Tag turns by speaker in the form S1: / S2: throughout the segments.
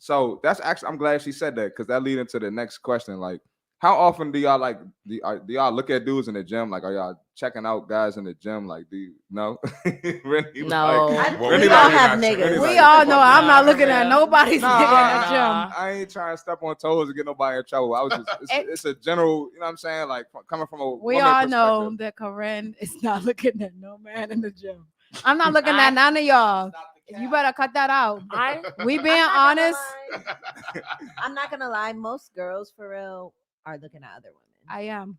S1: So that's actually, I'm glad she said that because that leads into the next question. Like, how often do y'all do y'all look at dudes in the gym? Like, are y'all checking out guys in the gym? Like, do you know? Really,
S2: No.
S1: like,
S3: Well,
S1: really
S3: we
S1: like,
S3: all have
S1: really
S3: niggas.
S1: like,
S4: We all know I'm not
S2: Nah,
S4: looking
S2: for
S4: at
S2: real.
S4: nobody's
S1: Nah,
S4: nigga in the gym.
S1: I ain't trying to step on toes and get nobody in trouble. I was just, it's a general, you know what I'm saying? Like, coming from a
S4: We
S1: woman
S4: all know
S1: perspective.
S4: that Corinne is not looking at no man in the gym. I'm not looking at none of y'all. You better cut that out. We being honest.
S3: I'm not gonna lie. Most girls, for real, are looking at other women.
S4: I am.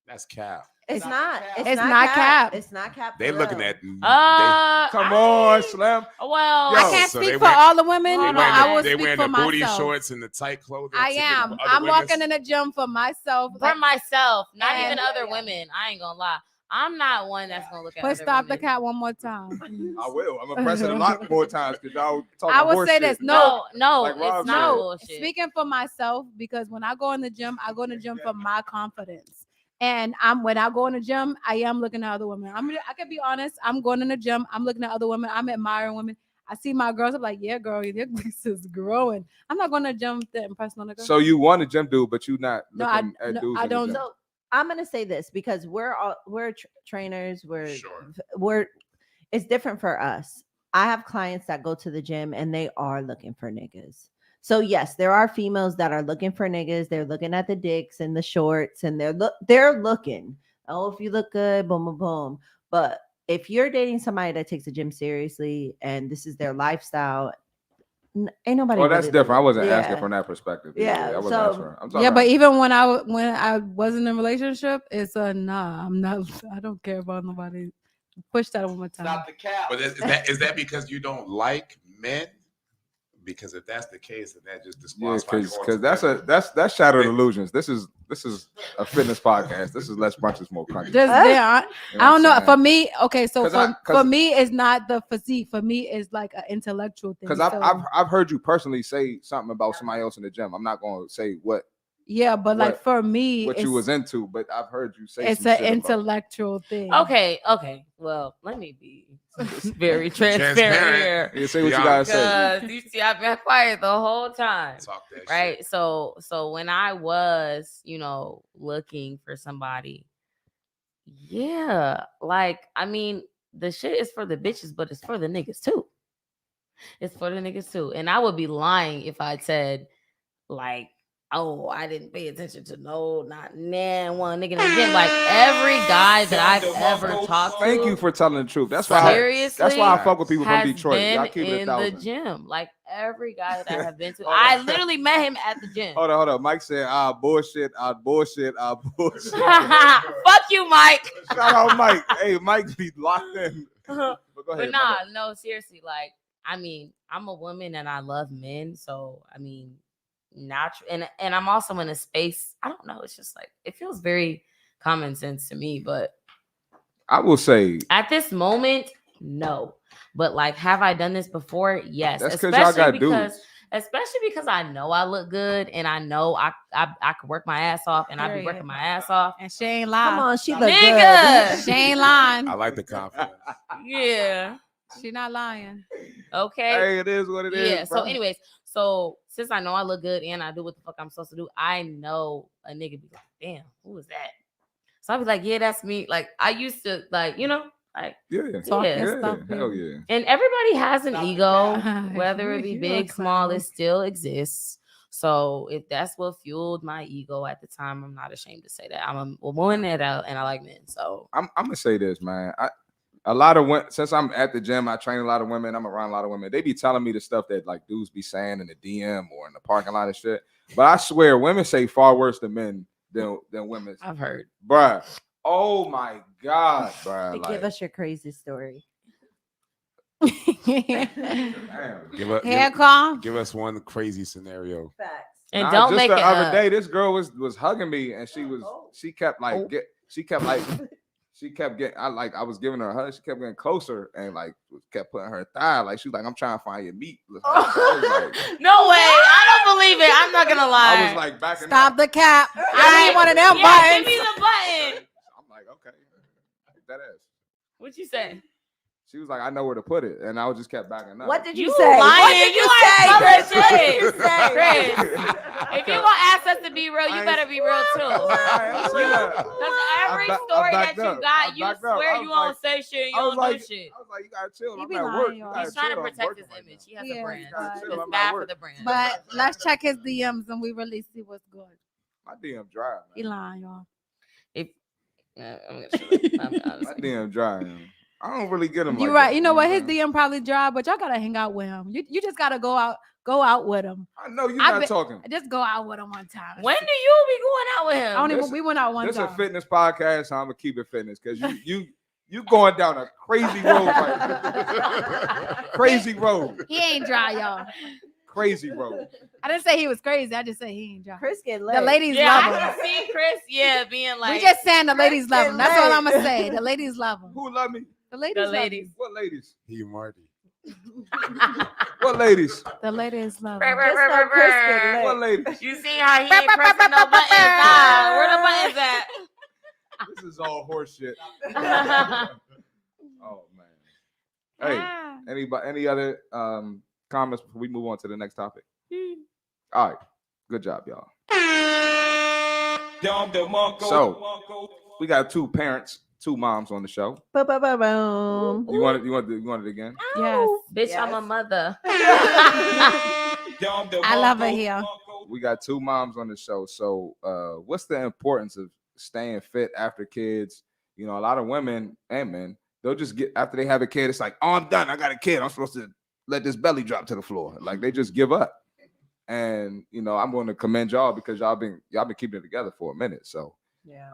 S5: That's cap.
S3: It's not.
S4: It's not cap.
S3: It's not cap.
S5: They
S3: for
S5: looking
S3: real.
S5: at.
S1: Come on, Slim.
S2: Well,
S1: Yo,
S4: I can't
S5: so
S4: speak
S5: they
S4: for
S5: wear-
S4: all the women.
S2: They
S4: No, I will
S5: they
S4: speak
S5: wearing
S4: for
S5: the booty
S4: myself.
S5: shorts and the tight clothing.
S4: I
S5: to get
S4: am.
S5: other
S4: I'm
S5: women's-
S4: walking in the gym for myself.
S2: for myself, not
S4: And-
S2: even other women. I ain't gonna lie. I'm not one that's gonna look at.
S4: But
S2: other
S4: stop the
S2: women.
S4: cat one more time.
S1: I will. I'm gonna press it a lot more times because y'all talking
S4: I would
S1: horse
S4: say
S1: shit.
S4: this.
S2: No,
S1: Like Rob
S2: it's not
S1: said.
S2: bullshit.
S4: Speaking for myself, because when I go in the gym, I go in the gym for my confidence. And when I go in the gym, I am looking at other women. I can be honest. I'm going in the gym. I'm looking at other women. I'm admiring women. I see my girls. I'm like, yeah, girl, your this is growing. I'm not going to the gym to impress no nigga.
S1: So you want a gym dude, but you not
S4: No,
S1: looking at dudes.
S4: I
S1: in the
S4: don't.
S1: gym.
S3: So I'm gonna say this because we're trainers.
S5: Sure.
S3: We're. It's different for us. I have clients that go to the gym and they are looking for niggas. So yes, there are females that are looking for niggas. They're looking at the dicks and the shorts, and they're looking. Oh, if you look good, boom, boom, boom. But if you're dating somebody that takes the gym seriously and this is their lifestyle, ain't nobody.
S1: Oh, that's
S3: really
S1: different. I
S3: looking.
S1: wasn't
S3: Yeah.
S1: asking from that perspective.
S3: Yeah,
S1: I wasn't
S3: so-
S1: asking. I'm talking
S4: Yeah, but
S1: about-
S4: even when I wasn't in a relationship, it's a nah. I'm not. I don't care about nobody. Push that one more time.
S6: Stop the cap.
S5: But is that because you don't like men? Because if that's the case, then that just
S1: yeah,
S5: disqualifies you
S1: because
S5: altogether.
S1: that's shattered illusions. This is a fitness podcast. This is less brunches, more crunches.
S4: Just
S3: Huh?
S4: there.
S1: You know
S4: I don't know.
S1: what I'm
S4: For me, okay. So
S1: 'Cause
S4: for me, it's not the physique. For me, it's like an intellectual thing.
S1: Because I've heard you personally say something about somebody else in the gym. I'm not going to say what
S4: yeah, but like
S1: what-
S4: for me,
S1: you
S4: it's,
S1: was into, but I've heard you say
S4: it's
S1: some
S4: an
S1: shit about-
S4: intellectual thing.
S2: Okay. Well, let me be very transparent here.
S1: Yeah, say what you gotta say.
S2: Because you see, I've been quiet the whole time.
S5: Talk that shit.
S2: Right. So when I was, looking for somebody, yeah, like, I mean, the shit is for the bitches, but it's for the niggas too. It's for the niggas too. And I would be lying if I said, like, oh, I didn't pay attention to one nigga in the gym. Like, every guy that I've ever talked to.
S1: Thank you for telling the truth. That's why.
S2: Seriously,
S1: That's why I fuck with people from
S2: has
S1: Detroit. Y'all
S2: been
S1: keep it
S2: in
S1: 1,000.
S2: the gym. Like, every guy that I have been to,
S1: Hold on.
S2: I literally met him at the gym.
S1: Hold on. Mike said, bullshit, bullshit.
S2: Fuck you, Mike.
S1: Shout out Mike. Hey, Mike be locked in. But go ahead.
S2: But no, seriously. Like, I mean, I'm a woman and I love men. So, I mean, natural. And I'm also in a space, I don't know. It's just like, it feels very common sense to me. But
S1: I will say,
S2: at this moment, no. But like, have I done this before? Yes.
S1: that's because y'all got dudes.
S2: Especially because I know I look good and I know I could work my ass off and I be working my ass off.
S4: And she ain't lying.
S3: Come on, she look
S2: Nigga.
S3: good.
S4: She ain't lying.
S5: I like the confidence.
S2: Yeah.
S4: She not lying.
S2: Okay.
S1: Hey, it is what it is.
S2: Yeah.
S1: bro.
S2: So, anyways, so since I know I look good and I do what the fuck I'm supposed to do, I know a nigga be like, damn, who is that? So I'll be like, yeah, that's me. Like, I used to, like, like,
S1: yeah,
S4: Talking stuff.
S1: hell yeah.
S2: and everybody has an ego,
S4: the
S2: whether it be
S4: You
S2: big,
S4: are
S2: small,
S4: clown.
S2: it still exists. So if that's what fueled my ego at the time, I'm not ashamed to say that. I'm a woman and I like men. So
S1: I'm gonna say this, man. A lot of women, since I'm at the gym, I train a lot of women. I'm around a lot of women. They be telling me the stuff that like dudes be saying in the DM or in the parking lot and shit. But I swear, women say far worse than men than women.
S2: I've heard.
S1: Bruh. Oh my God, bruh.
S3: Give us your crazy story.
S1: Damn.
S5: Give us one crazy scenario.
S3: Facts.
S2: And
S1: Nah,
S2: don't
S1: just
S2: make
S1: the
S2: it
S1: other
S2: up.
S1: day. This girl was hugging me and she kept getting. I was giving her a hug. She kept getting closer and like kept putting her thigh. Like she was like, I'm trying to find your meat. I was like,
S2: No way. I don't believe it. I'm not gonna lie.
S1: I was like backing
S4: Stop
S1: up.
S4: the cap. I need one of them
S2: Give
S4: buttons.
S2: me the button.
S1: I'm like, okay, that ass.
S2: What you say?
S1: She was like, I know where to put it, and I just kept backing up.
S3: What did you
S2: You
S3: say?
S2: lying.
S3: What did
S2: You
S3: you
S2: are
S3: say?
S2: color shades. If you gonna ask us to be real, you better be real too.
S1: I
S2: Because every story that you got, you swear you won't say shit and you don't do shit.
S1: I was like, you gotta chill.
S4: He
S1: I'm
S4: be
S1: at
S4: lying,
S1: work.
S4: y'all.
S2: He's trying to protect his image. He has
S4: Yeah,
S2: a brand.
S4: but-
S2: It's
S1: I'm at
S2: bad
S1: work.
S2: for the brand.
S4: But let's check his DMs and we really see what's good.
S1: My DM dry,
S4: He
S1: man.
S4: lying, y'all.
S2: I'm gonna shut up.
S1: My DM dry. Man. I don't really get him.
S4: You're
S1: like
S4: right.
S1: that,
S4: You know what?
S1: what
S4: His
S1: I'm saying?
S4: DM probably dry, but y'all gotta hang out with him. You just gotta go out with him.
S1: I know you're
S4: I
S1: not
S4: bet-
S1: talking.
S4: Just go out with him one time.
S2: When do you be going out with him?
S4: I don't even.
S1: This-
S4: We went out one
S1: This
S4: time.
S1: a fitness podcast, so I'm gonna keep it fitness because you going down a crazy road right now. Crazy road.
S4: He ain't dry, y'all.
S1: Crazy road.
S4: I didn't say he was crazy. I just said he ain't dry.
S3: Chris get
S4: The
S3: lit.
S4: ladies
S2: Yeah,
S4: love
S2: I
S4: him.
S2: can see Chris. Yeah, being like
S4: We just saying the ladies love him. That's all
S3: lit.
S4: I'm gonna say. The ladies love him.
S1: Who love me?
S4: The ladies.
S2: the
S4: love him.
S2: ladies.
S1: What ladies?
S5: He Marty.
S1: What ladies?
S4: The ladies love
S2: Brr,
S4: him.
S2: brr,
S3: Just
S2: brr,
S3: know
S2: brr,
S3: Chris get
S2: brr.
S3: lit.
S1: What ladies?
S2: You see how he ain't pressing no buttons? Nah, where the buttons at?
S1: This is all horse shit. Oh man. Hey,
S4: Ah.
S1: any other comments before we move on to the next topic? All right. Good job, y'all. So we got two moms on the show.
S3: Boom.
S1: You want it again?
S4: Yes.
S2: Bitch,
S3: Yes.
S2: I'm a mother.
S4: I love it here.
S1: We got two moms on the show. So what's the importance of staying fit after kids? You know, a lot of women and men, they'll just get after they have a kid, it's like, oh, I'm done. I got a kid. I'm supposed to let this belly drop to the floor. Like they just give up. And you know, I'm going to commend y'all because y'all been keeping it together for a minute. So
S3: Yeah.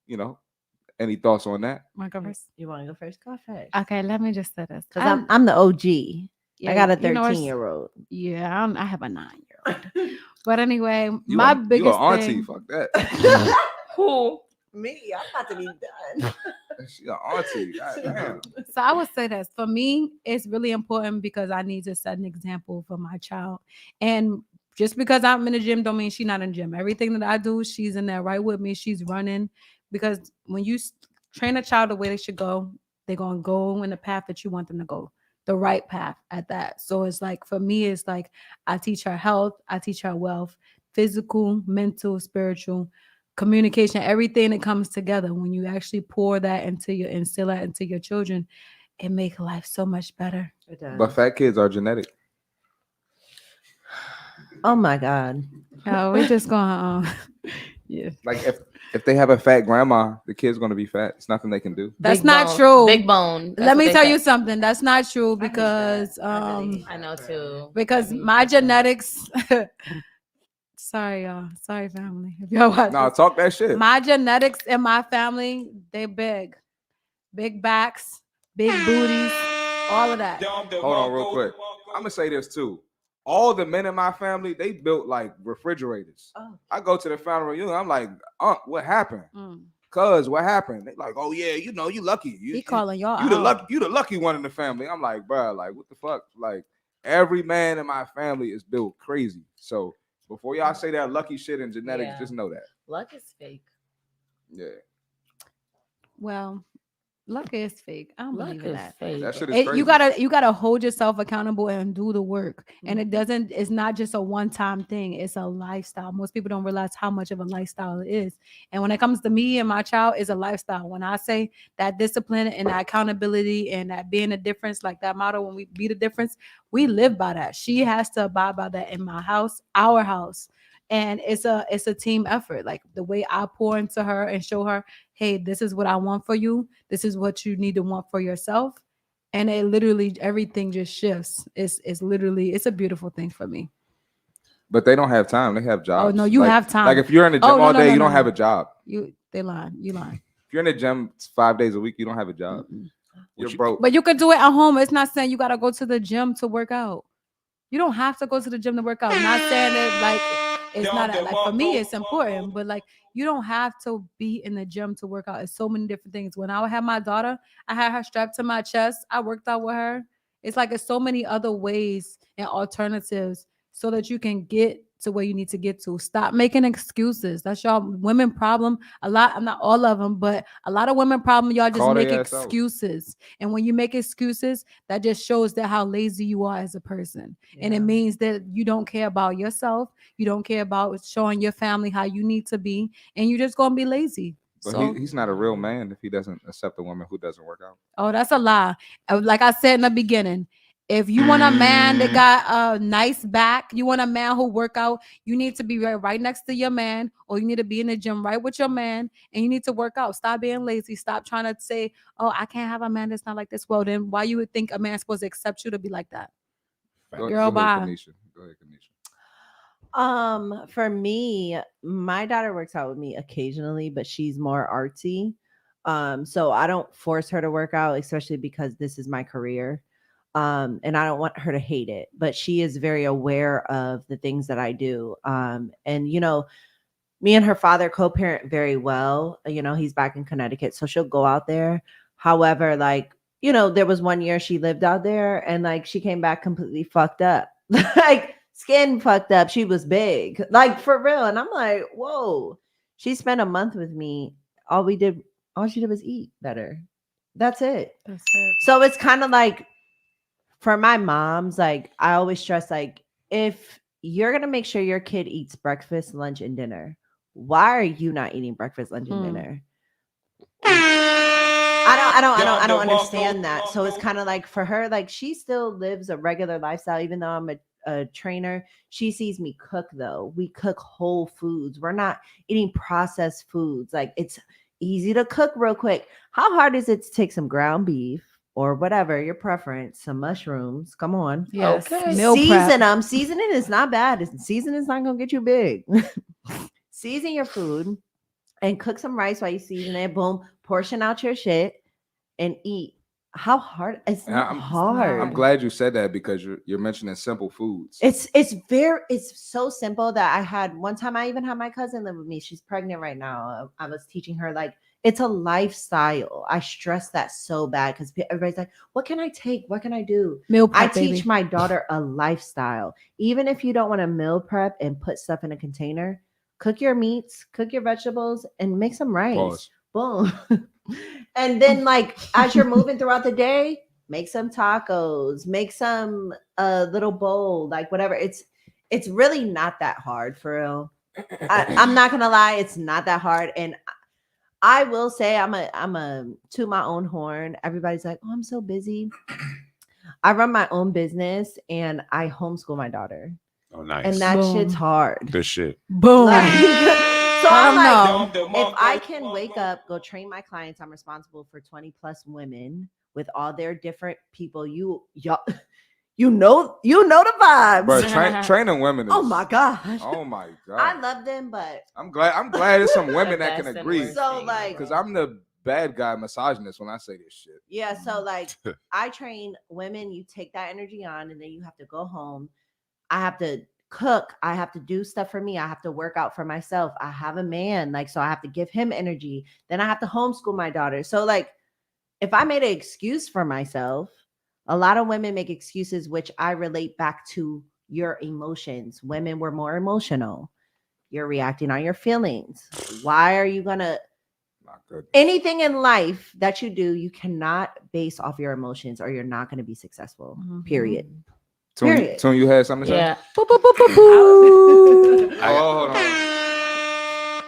S1: you know, any thoughts on that?
S4: Want to go first?
S3: You want to go first? Go first.
S4: Okay, let me just say this.
S3: Because I'm the OG. I got a
S4: you know,
S3: 13-year-old.
S4: Yeah, I have a 9-year-old. But anyway,
S1: You
S4: my
S1: a
S4: biggest
S1: auntie,
S4: thing.
S1: fuck that.
S2: Who?
S3: Me, I'm about to be done.
S1: She an auntie. God damn.
S4: So I would say this for me, it's really important because I need to set an example for my child. And just because I'm in the gym don't mean she's not in the gym. Everything that I do, she's in there right with me. She's running because when you train a child the way they should go, they're going to go in the path that you want them to go, the right path at that. So it's like, for me, it's like I teach her health, I teach her wealth, physical, mental, spiritual, communication, everything that comes together. When you actually pour that instill that into your children, it makes life so much better.
S3: It does.
S1: But fat kids are genetic.
S3: Oh my God.
S4: Oh, we're just going yeah.
S1: Like if they have a fat grandma, the kid's gonna be fat. It's nothing they can do.
S4: That's
S2: Big
S4: not
S2: bone.
S4: true.
S2: Big bone. That's
S4: Let
S2: what
S4: me
S2: they
S4: tell
S2: say.
S4: you something. That's not true
S3: I hate
S4: because
S3: that. I really hate
S2: I know too.
S4: because my genetics sorry y'all. Sorry family. If y'all watch
S1: No,
S4: this.
S1: talk that shit.
S4: My genetics in my family, they big. Big backs, big booties, all of that.
S1: Hold on real quick. I'm gonna say this too. All the men in my family, they built like refrigerators.
S3: Oh.
S1: I go to the family reunion. I'm like, what happened?
S4: Mm.
S1: Cuz what happened? They like, oh yeah, you know, you lucky.
S4: He calling y'all
S1: You
S4: out.
S1: the lucky one in the family. I'm like, bro, like what the fuck? Like every man in my family is built crazy. So before y'all say that lucky shit in genetics,
S2: Yeah.
S1: just know that.
S2: Luck is fake.
S1: Yeah.
S4: Well, luck is fake. I don't
S2: Luck
S4: believe in
S2: is
S4: that.
S2: fake.
S1: That shit is crazy.
S4: You gotta hold yourself accountable and do the work. And it's not just a one-time thing, it's a lifestyle. Most people don't realize how much of a lifestyle it is. And when it comes to me and my child, it's a lifestyle. When I say that discipline and that accountability and that being a difference, like that motto, when we be the difference, we live by that. She has to abide by that in my house, our house. And it's a team effort. Like the way I pour into her and show her, hey, this is what I want for you. This is what you need to want for yourself. And it literally, everything just shifts. It's literally, it's a beautiful thing for me.
S1: But they don't have time. They have jobs.
S4: Oh, no, you have time.
S1: Like if you're in the gym all day, you don't have a job.
S4: They lying. You lying.
S1: If you're in the gym 5 days a week, you don't have a job. You're broke.
S4: But you could do it at home. It's not saying you got to go to the gym to work out. You don't have to go to the gym to work out. I'm not saying it like it's not like for me, it's important, but like you don't have to be in the gym to work out. It's so many different things. When I had my daughter, I had her strapped to my chest. I worked out with her. It's like it's so many other ways and alternatives so that you can get to where you need to get to. Stop making excuses. That's y'all women problem. A lot, I'm not all of them, but a lot of women problem. Y'all just
S1: Call
S4: make
S1: they ass out.
S4: excuses. And when you make excuses, that just shows that how lazy you are as a person. And it
S3: Yeah.
S4: means that you don't care about yourself. You don't care about showing your family how you need to be. And you're just going to be lazy.
S1: But
S4: So,
S1: he's not a real man if he doesn't accept a woman who doesn't work out.
S4: oh, that's a lie. Like I said in the beginning, if you want a man that got a nice back, you want a man who work out, you need to be right next to your man, or you need to be in the gym right with your man, and you need to work out. Stop being lazy. Stop trying to say, oh, I can't have a man that's not like this. Well, then why you would think a man's supposed to accept you to be like that? Girl, bye.
S1: Kanisha. Go ahead, Kanisha.
S3: For me, my daughter works out with me occasionally, but she's more artsy. So I don't force her to work out, especially because this is my career. And I don't want her to hate it, but she is very aware of the things that I do. And you know, me and her father co-parent very well. You know, he's back in Connecticut, so she'll go out there. However, like, you know, there was one year she lived out there and like she came back completely fucked up. Like skin fucked up. She was big, like for real. And I'm like, whoa. She spent a month with me. All she did was eat better. That's it.
S4: That's it.
S3: So it's kind of like for my moms, like I always stress, like if you're gonna make sure your kid eats breakfast, lunch, and dinner, why are you not eating breakfast, lunch, and dinner? I don't understand that. So it's kind of like for her, like she still lives a regular lifestyle, even though I'm a trainer. She sees me cook though. We cook whole foods. We're not eating processed foods. Like it's easy to cook real quick. How hard is it to take some ground beef or whatever your preference, some mushrooms? Come on.
S4: Yes.
S1: Okay.
S4: Meal
S3: Season
S4: prep.
S3: them. Seasoning is not bad. Seasoning is not gonna get you big. Season your food and cook some rice while you season it. Boom, portion out your shit and eat. How hard? It's not hard.
S1: I'm glad you said that because you're mentioning simple foods.
S3: It's so simple that I had one time. I even had my cousin live with me. She's pregnant right now. I was teaching her like it's a lifestyle. I stress that so bad because everybody's like, "What can I take? What can I do?"
S4: Meal prep,
S3: I teach
S4: baby.
S3: my daughter a lifestyle. Even if you don't want to meal prep and put stuff in a container, cook your meats, cook your vegetables, and make some rice.
S1: Pause.
S3: Boom. And then, like, as you're moving throughout the day, make some tacos, make some little bowl, like whatever. It's really not that hard for real. I'm not gonna lie, it's not that hard. And I will say I'm a to my own horn. Everybody's like, oh, I'm so busy. I run my own business and I homeschool my daughter.
S5: Oh, nice.
S3: And that
S4: Boom.
S3: shit's hard.
S5: Good shit.
S4: Boom.
S3: So
S4: Let
S3: I'm
S4: 'em
S3: like,
S4: know.
S3: if I can wake up, go train my clients, I'm responsible for 20 plus women with all their different people. You know the vibes.
S1: But training women is,
S3: Oh my gosh.
S1: Oh my god.
S3: I love them, but
S1: I'm glad there's some women that
S2: Best
S1: can
S2: and
S1: agree.
S2: worst
S3: So,
S2: thing
S3: like-
S1: Because I'm the bad guy misogynist when I say this shit.
S3: yeah, so like I train women, you take that energy on and then you have to go home. I have to cook. I have to do stuff for me. I have to work out for myself. I have a man, like, so I have to give him energy. Then I have to homeschool my daughter. So like, if I made an excuse for myself, a lot of women make excuses, which I relate back to your emotions. Women were more emotional. You're reacting on your feelings. Why are you gonna
S1: Not good.
S3: anything in life that you do, you cannot base off your emotions or you're not going to be successful. Period. Period.
S1: Tune, you had something to say?
S2: Yeah.
S3: Boop, boop, boop, boop, boop.
S1: Hold on.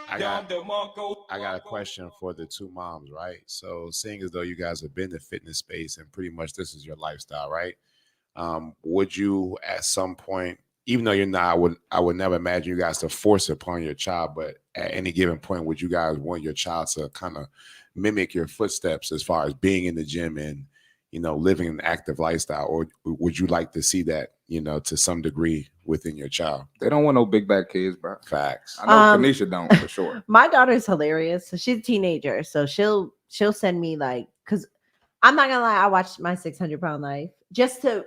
S5: I got a question for the two moms, right? So, seeing as though you guys have been in the fitness space and pretty much this is your lifestyle, right? Would you, at some point, even though you're not, I would never imagine you guys to force it upon your child, but at any given point, would you guys want your child to kind of mimic your footsteps as far as being in the gym and, you know, living an active lifestyle, or would you like to see that, you know, to some degree within your child?
S1: They don't want no big back kids, bro.
S5: Facts.
S1: I know Kanisha don't for sure.
S3: My daughter's hilarious. So she's a teenager. So she'll send me like, because I'm not gonna lie, I watched my 600-pound life just to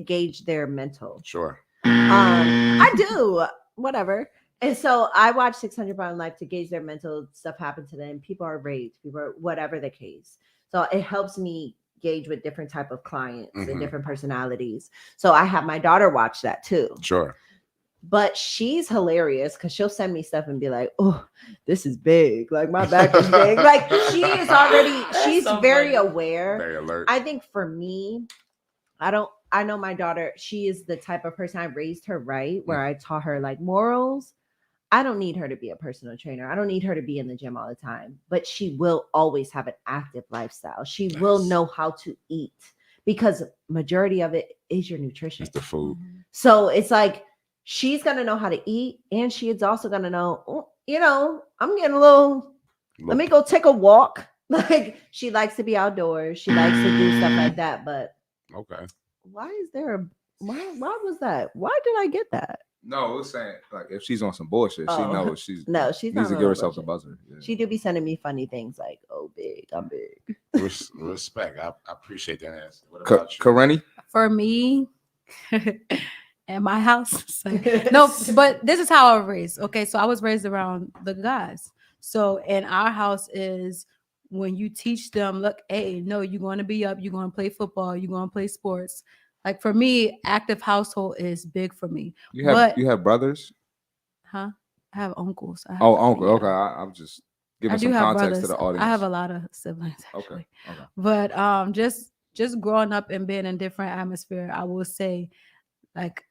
S3: gauge their mental.
S5: Sure.
S3: I do whatever. And so I watch 600-pound life to gauge their mental. Stuff happened to them. People are raped, people are whatever the case. So it helps me gauge with different type of clients and different personalities. So I have my daughter watch that too.
S5: Sure.
S3: But she's hilarious because she'll send me stuff and be like, "Oh, this is big. Like my back is big." Like she is already. She's
S2: so
S3: very
S2: funny.
S3: aware.
S5: Very alert.
S3: I think for me, I know my daughter, she is the type of person I raised her right, where I taught her like morals. I don't need her to be a personal trainer. I don't need her to be in the gym all the time, but she will always have an active lifestyle. She will know how to eat because majority of it is your nutrition.
S5: It's the food.
S3: So it's like she's going to know how to eat and she is also going to know, oh, you know, I'm getting a little, let me go take a walk. Like she likes to be outdoors. She likes to do stuff like that, but
S5: Okay.
S3: why is there a why was that? Why did I get that?
S1: No, it was saying like if she's on some bullshit, she
S3: Oh.
S1: knows she's
S3: No, she's
S1: needs
S3: not
S1: to give
S3: on
S1: herself the
S3: bullshit.
S1: buzzer. Yeah.
S3: She do be sending me funny things like, "Oh, big, I'm big."
S5: Respect. I appreciate that answer. What about you?
S1: Kareni?
S4: For me, at my house, no, but this is how I was raised. Okay, so I was raised around the guys. So in our house is when you teach them, look, hey, no, you're going to be up, you're going to play football, you're going to play sports. Like for me, active household is big for me.
S1: You have brothers?
S4: Huh? I have uncles. I have,
S1: Uncle.
S4: yeah.
S1: Okay, I'm just giving
S4: I do
S1: some
S4: have
S1: context to
S4: brothers.
S1: the audience.
S4: I have a lot of siblings actually.
S1: Okay.
S4: But just growing up and being in different atmosphere, I will say, like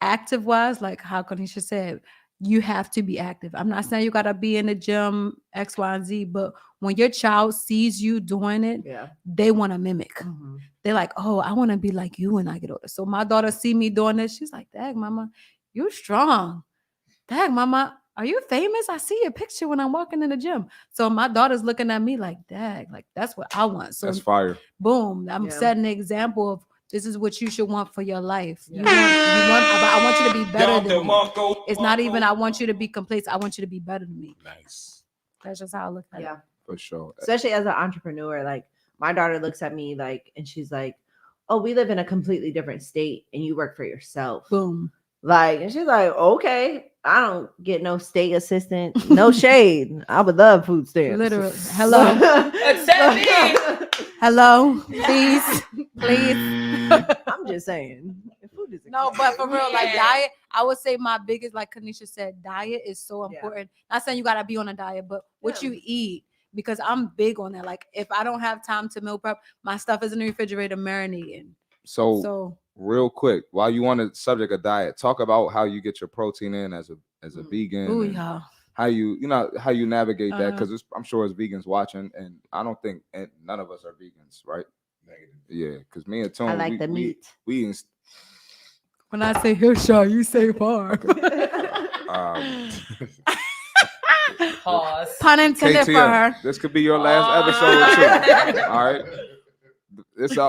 S4: active wise, like how Kanisha said, you have to be active. I'm not saying you gotta be in the gym X, Y, and Z, but when your child sees you doing it,
S3: Yeah.
S4: they want to mimic.
S3: Mm-hmm.
S4: They're like, oh, I want to be like you when I get older. So my daughter see me doing this. She's like, Dang, mama, you're strong. Dang, mama, are you famous? I see your picture when I'm walking in the gym. So my daughter's looking at me like, Dang, like that's what I want. So
S1: That's fire.
S4: boom, I'm
S3: Yeah.
S4: setting the example of this is what you should want for your life.
S3: Yeah.
S4: I want you to be better than me. It's not even I want you to be complacent. I want you to be better than me.
S5: Nice.
S4: That's just how I look at it.
S3: Yeah.
S1: For sure.
S3: Especially as an entrepreneur, like my daughter looks at me like, and she's like, "Oh, we live in a completely different state, and you work for yourself."
S4: Boom.
S3: Like, and she's like, "Okay, I don't get no state assistant, no shade. I would love food stamps."
S4: Literally. Hello.
S2: Accept me.
S4: Hello. Please. Please.
S3: I'm just saying. Food is
S4: No, but for real, like
S2: Yeah.
S4: diet, I would say my biggest, like Kanisha said, diet is so
S3: Yeah.
S4: important. Not saying you gotta be on a diet, but what
S3: Yeah.
S4: you eat, because I'm big on that. Like if I don't have time to meal prep, my stuff is in the refrigerator marinating. So
S1: real quick, while you on the subject of diet, talk about how you get your protein in as a vegan.
S4: ooh,
S1: and
S4: yeah.
S1: how you navigate that,
S4: Uh-huh.
S1: because I'm sure it's vegans watching, and I don't think none of us are vegans, right?
S5: Negative.
S1: Yeah, because me and Tone,
S3: I like the meat.
S1: We eating,
S4: When I say Hirshaw, you say far.
S2: Pause.
S4: Pun intended for her.
S1: KTM, this could be your last episode too. All right.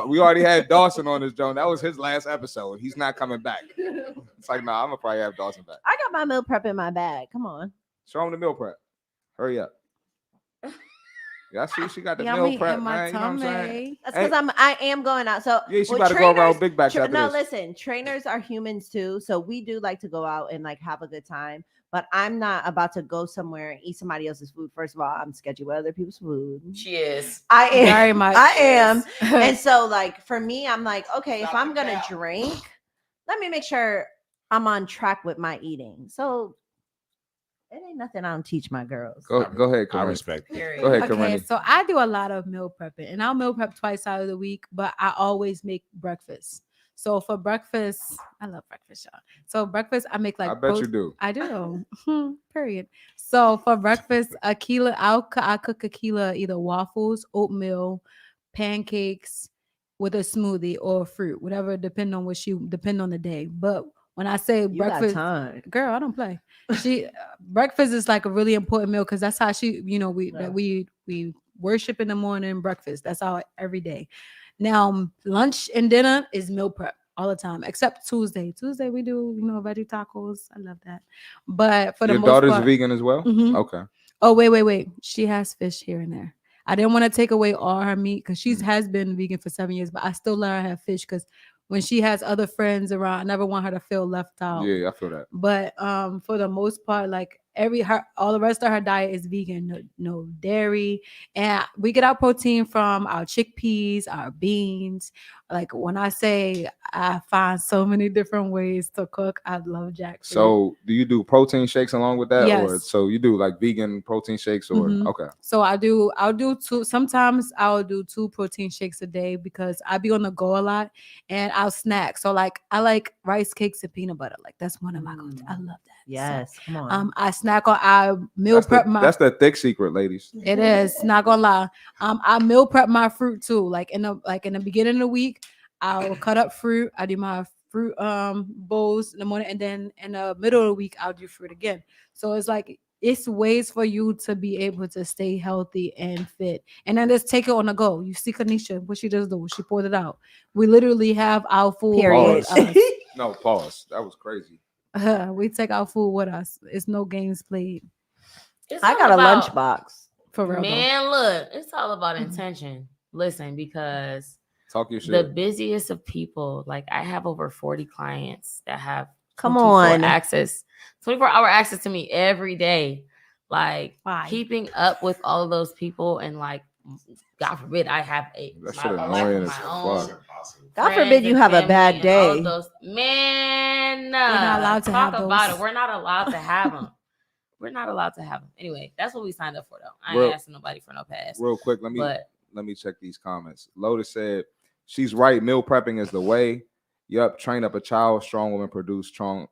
S1: We already had Dawson on this, Joan. That was his last episode. He's not coming back. It's like, nah, I'm gonna probably have Dawson back.
S3: I got my meal prep in my bag. Come on.
S1: Show him the meal prep. Hurry up. Yeah, I see she got the
S4: Yummy
S1: meal prep,
S4: in my
S1: man. You know what I'm saying?
S4: tummy.
S3: That's because I am going out. So
S1: Yeah, she
S3: well,
S1: about to go around
S3: trainers-
S1: big backs after
S3: No,
S1: this.
S3: listen, trainers are humans too. So we do like to go out and like have a good time. But I'm not about to go somewhere and eat somebody else's food. First of all, I'm sketchy with other people's food.
S2: She is.
S3: I am.
S4: Very much.
S3: I am. And so, like, for me, I'm like, okay, if I'm going to drink, let me make sure I'm on track with my eating. So it ain't nothing I don't teach my girls.
S1: Go ahead,
S5: I
S1: Corinne.
S5: respect.
S2: Period.
S1: Go ahead,
S4: Okay,
S1: Kareni.
S4: so I do a lot of meal prepping, and I'll meal prep twice out of the week, but I always make breakfast. So for breakfast, I love breakfast, y'all. So breakfast, I make like
S1: I bet you do.
S4: I do. Period. So for breakfast, I cook a kilo of either waffles, oatmeal, pancakes with a smoothie or fruit, whatever, depend on the day. But when I say
S3: You got
S4: breakfast,
S3: time.
S4: girl, I don't play. Breakfast is like a really important meal because that's how we worship in the morning, breakfast. That's how every day. Now lunch and dinner is meal prep all the time, except Tuesday. Tuesday we do veggie tacos. I love that. But for the
S1: Your
S4: most
S1: daughter's
S4: part,
S1: vegan as well?
S4: Mhm.
S1: Okay.
S4: Oh wait, she has fish here and there. I didn't want to take away all her meat because she has been vegan for 7 years, but I still let her have fish because when she has other friends around, I never want her to feel left out.
S1: Yeah, I feel that.
S4: But for the most part, like all the rest of her diet is vegan, no dairy, and we get our protein from our chickpeas, our beans. Like when I say I find so many different ways to cook, I love jackfruit.
S1: So do you do protein shakes along with that? Or
S4: Yes.
S1: so you do like vegan protein shakes or
S4: Mhm.
S1: okay.
S4: So I'll do two. Sometimes I'll do 2 protein shakes a day because I be on the go a lot and I'll snack. So like I like rice cakes and peanut butter. Like that's one of my go-to. I love that.
S3: Yes, come on.
S4: So, I snack on. I meal prep my.
S1: That's the thick secret, ladies.
S4: It is not gonna lie. I meal prep my fruit too. Like in the beginning of the week, I'll cut up fruit. I do my fruit bowls in the morning, and then in the middle of the week, I'll do fruit again. So it's like it's ways for you to be able to stay healthy and fit, and then just take it on the go. You see, Kanisha, what she just do? She poured it out. We literally have our food.
S3: Period.
S4: with us.
S1: No, pause. That was crazy.
S4: We take our food with us. It's no games played.
S2: It's
S3: I
S2: all
S3: got a
S2: about-
S3: lunchbox.
S4: For real, though.
S2: Man, look, it's all about
S4: Mhm.
S2: intention. Listen, because
S1: Talk your
S2: the
S1: shit.
S2: busiest of people, like I have over 40 clients that have
S3: Come
S2: 24
S3: on.
S2: access, 24-hour access to me every day. Like
S4: Why?
S2: keeping up with all of those people, and like, God forbid, I have
S1: That
S2: my
S1: shit
S2: life
S1: annoying
S2: of
S1: as
S2: my own.
S1: fuck.
S3: God
S2: friends
S3: forbid you
S2: and
S3: have a
S2: family
S3: bad
S2: and all of
S3: day.
S2: those. Man,
S4: not allowed to
S2: talk
S4: have
S2: about
S4: those.
S2: it. We're not allowed to have them. We're not allowed to have them. Anyway, that's what we signed up for, though. I ain't
S1: Real-
S2: asking nobody for no pass.
S1: Real quick, let
S2: But
S1: me check these comments. Lotus said, she's right. Meal prepping is the way. Yup, train up a child. Strong women produce strong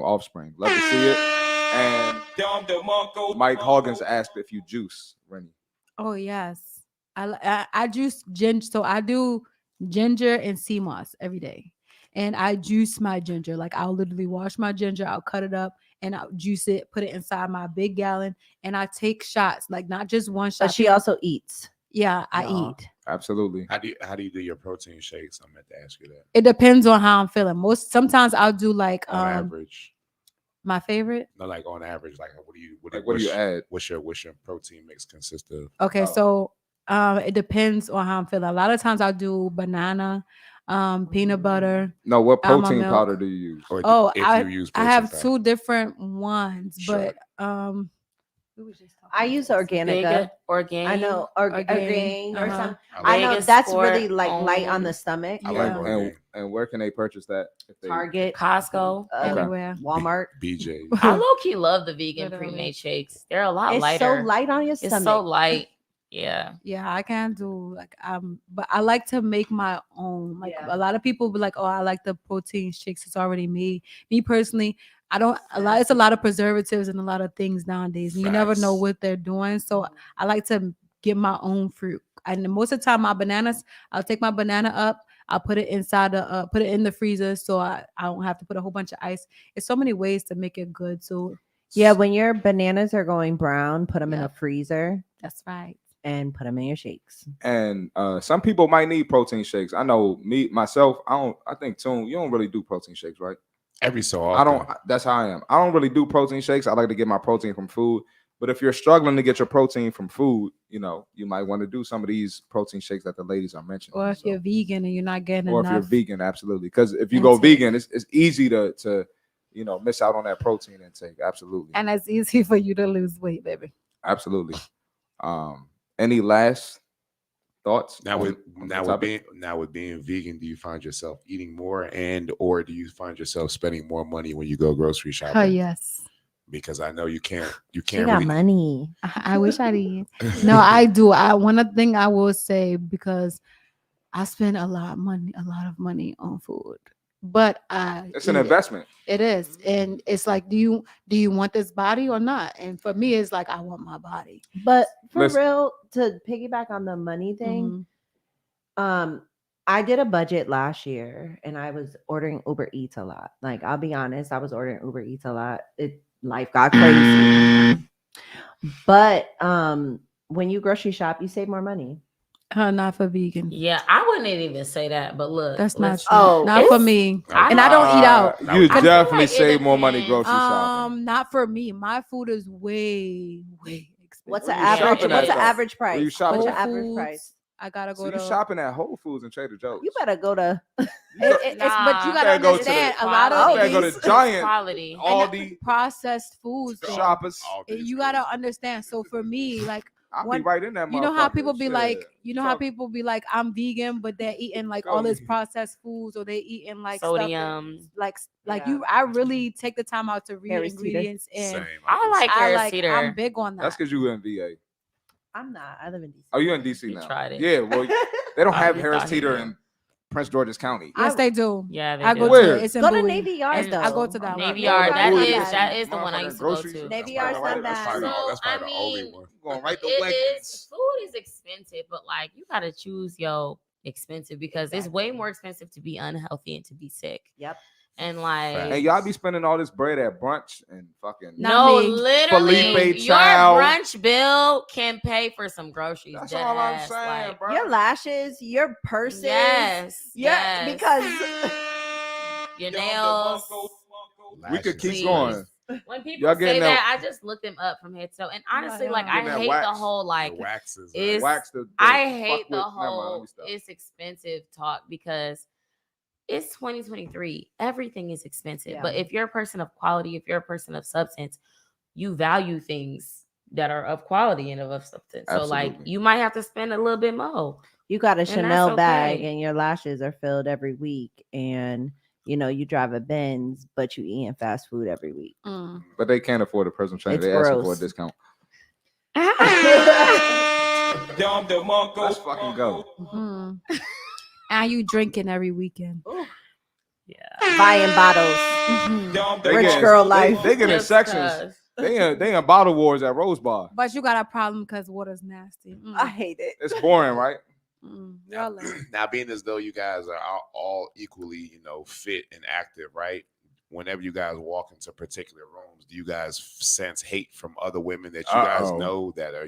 S1: offspring. Love to see it. And Mike Hoggins asked if you juice, Rennie.
S4: Oh yes, I juice ginger. So I do ginger and sea moss every day, and I juice my ginger. Like I'll literally wash my ginger, I'll cut it up, and I'll juice it, put it inside my big gallon, and I take shots. Like not just one shot.
S3: But she also eats.
S4: Yeah, I
S3: Y'all.
S4: eat.
S1: Absolutely.
S5: How do you do your protein shakes? I meant to ask you that.
S4: It depends on how I'm feeling. Sometimes I'll do like
S5: On average,
S4: my favorite.
S5: no, like on average, like what do
S1: you add?
S5: What's your protein mix consist of?
S4: Okay,
S1: Oh.
S4: so it depends on how I'm feeling. A lot of times I'll do banana, peanut butter.
S1: No, what
S4: Almond
S1: protein
S4: milk.
S1: powder do you use?
S5: Or
S4: Oh,
S5: if
S4: I
S5: you use
S4: I
S5: protein
S4: have
S5: powder.
S4: 2 different ones,
S5: Sure.
S4: but we was just talking
S3: I
S4: about
S3: use
S4: this.
S3: Organica.
S2: Organic.
S3: I know,
S4: Orgain,
S3: or
S4: uh-huh.
S3: something.
S5: I
S3: I know
S2: Vegan
S3: that's
S2: sport
S3: really like light on
S2: only.
S3: the stomach.
S5: I
S4: Yeah.
S5: like Orgain.
S1: And where can they purchase that? If they,
S3: Target,
S2: Costco.
S1: Okay.
S4: Anywhere.
S3: Walmart.
S5: BJ.
S2: I low key love the vegan
S4: Literally.
S2: pre-made shakes. They're a lot
S3: It's
S2: lighter.
S3: so light on your
S2: It's
S3: stomach.
S2: so light. Yeah.
S4: Yeah, I can't do like but I like to make my own. Like
S3: Yeah.
S4: a lot of people be like, "Oh, I like the protein shakes. It's already made." Me personally, I don't. It's a lot of preservatives and a lot of things nowadays. And you never know
S5: Facts.
S4: what they're doing. So I like to get my own fruit. And most of the time, my bananas, I'll take my banana up. I'll put it inside put it in the freezer, so I don't have to put a whole bunch of ice. It's so many ways to make it good. So
S3: Yeah, when your bananas are going brown, put them in
S4: Yeah.
S3: a freezer
S4: that's right.
S3: and put them in your shakes.
S1: and some people might need protein shakes. I know myself. I think Toon, you don't really do protein shakes, right?
S5: Every so
S1: I
S5: often.
S1: don't. That's how I am. I don't really do protein shakes. I like to get my protein from food. But if you're struggling to get your protein from food, you might want to do some of these protein shakes that the ladies are mentioning.
S4: Or if you're vegan and you're not getting
S1: or if you're
S4: enough.
S1: vegan, absolutely. Because if you go
S4: intake.
S1: vegan, it's easy to miss out on that protein intake. Absolutely,
S4: And it's easy for you to lose weight, baby.
S1: absolutely. Any last thoughts?
S5: Now
S1: on the topic?
S5: with being vegan, do you find yourself eating more or do you find yourself spending more money when you go grocery shopping?
S4: Oh yes.
S5: Because I know you can't
S3: She got
S5: really
S3: money.
S4: I wish I did. No, I do. One thing I will say, because I spend a lot of money on food, but
S1: It's an
S4: eat it.
S1: investment.
S4: It is, and it's like, do you want this body or not? And for me, it's like I want my body.
S3: But for
S1: Listen.
S3: real, to piggyback on the money thing,
S4: Mhm.
S3: I did a budget last year and I was ordering Uber Eats a lot. Like, I'll be honest, I was ordering Uber Eats a lot. Life got crazy. But when you grocery shop, you save more money.
S4: Not for vegan.
S2: Yeah, I wouldn't even say that, but look,
S4: That's not
S2: listen,
S4: true.
S3: Oh,
S4: Not for
S2: it's-
S4: me.
S2: I
S4: And I don't eat out.
S1: You
S5: I feel
S1: definitely
S2: like it
S1: save more money
S2: depends.
S1: grocery shopping.
S4: Not for me. My food is way expensive.
S3: What's the
S2: Where you
S3: average?
S2: shopping
S3: What's
S2: at,
S3: the
S2: though?
S3: average
S1: Where you
S3: price?
S1: shopping
S3: What's
S1: at?
S3: the average price?
S4: I gotta go
S1: So you
S4: to.
S1: shopping at Whole Foods and Trader Joe's.
S3: You better go to
S4: But you gotta
S1: better go to the-
S4: understand a lot
S1: You
S4: of
S1: better go
S4: these
S1: to Giant,
S2: quality.
S1: Aldi,
S4: processed foods. though,
S1: Shoppers.
S4: you gotta understand. So for me, like
S1: I'll
S4: One-
S1: be right in that.
S4: you know how
S1: motherfucker.
S4: people be
S1: Shit.
S4: like, how
S1: Talk-
S4: people be like, I'm vegan, but they're eating like all this processed foods, or they eating like stuff that-
S2: Sodium.
S4: like
S3: Yeah.
S4: you. I really take the time out to read
S3: Harris Teeter.
S4: ingredients, and
S5: Same.
S2: I like
S4: I
S2: Harris
S4: like.
S2: Teeter.
S4: I'm big on that.
S1: That's because you in VA.
S3: I'm not. I live in DC.
S1: Oh, you in DC
S2: You
S1: now?
S2: tried it.
S1: Yeah. Well, they don't
S2: I
S1: have
S2: really
S1: Harris
S2: thought he
S1: Teeter
S2: did.
S1: in Prince George's County.
S4: Yes, they do.
S2: Yeah, they
S4: I
S2: do.
S4: go
S1: Where?
S4: to it's in
S3: Go to
S4: Bowie.
S3: Navy Yards
S2: And
S3: though.
S4: I go to that
S2: Navy
S3: one.
S2: Yard. That
S3: Navy
S2: is
S3: Yard.
S2: the one I used to go
S1: Groceries.
S2: to.
S3: Navy
S1: That's
S3: Yards
S1: probably
S3: not
S1: right.
S3: bad.
S5: That's probably the only one.
S1: Going right to
S2: It
S1: Wegmans.
S2: is, food is expensive, but like you gotta choose your expensive because it's way more expensive to be unhealthy and to be sick.
S3: Yep.
S2: And like,
S1: And y'all be spending all this bread at brunch and fucking.
S4: Not
S2: no,
S4: me.
S2: literally,
S1: Felipe
S2: your
S1: Chow.
S2: brunch bill can pay for some groceries.
S1: That's
S2: dead
S1: all I'm
S2: ass,
S1: saying,
S2: like,
S1: bro.
S3: Your lashes, your purses.
S2: yes,
S3: Yeah,
S2: yes.
S3: because
S2: your nails.
S1: We could keep
S2: Please.
S1: going.
S2: When people
S1: Y'all
S2: say
S1: getting
S2: that, I just look them up from head to toe. And honestly,
S4: Yeah,
S2: like
S4: yeah.
S2: I
S1: Getting that
S2: hate
S1: wax.
S2: the whole like
S5: The waxes.
S2: it's-
S1: Wax the
S2: I
S1: fuck
S2: hate the
S1: with- never mind, let
S2: whole
S1: me stop.
S2: it's expensive talk because it's 2023. Everything is expensive.
S3: Yeah.
S2: But if you're a person of quality, if you're a person of substance, you value things that are of quality and of substance. So like
S1: Absolutely.
S2: you might have to spend a little bit more.
S3: you got a
S2: that's
S3: Chanel bag
S2: okay.
S3: and your lashes are filled every week, and you drive a Benz, but you eating fast food every week.
S4: Mm.
S1: But they can't afford a personal trainer.
S3: It's
S1: They asking for a
S3: gross.
S1: discount.
S2: yeah.
S1: Let's fucking go.
S4: Mm. And you drinking every weekend.
S3: Buying bottles.
S4: Mhm.
S1: They
S3: Rich
S1: getting-
S3: girl
S1: they-
S3: life.
S1: They getting
S2: Just
S1: sections.
S2: 'cause.
S1: They in bottle wars at Rose Bar.
S4: But you got a problem because water's nasty. Mm.
S3: I hate it.
S1: It's boring, right?
S4: Y'all like-
S5: Now, being as though you guys are all equally, fit and active, right? Whenever you guys walk into particular rooms, do you guys sense hate from other women that you guys
S1: Uh-oh.
S5: know that are,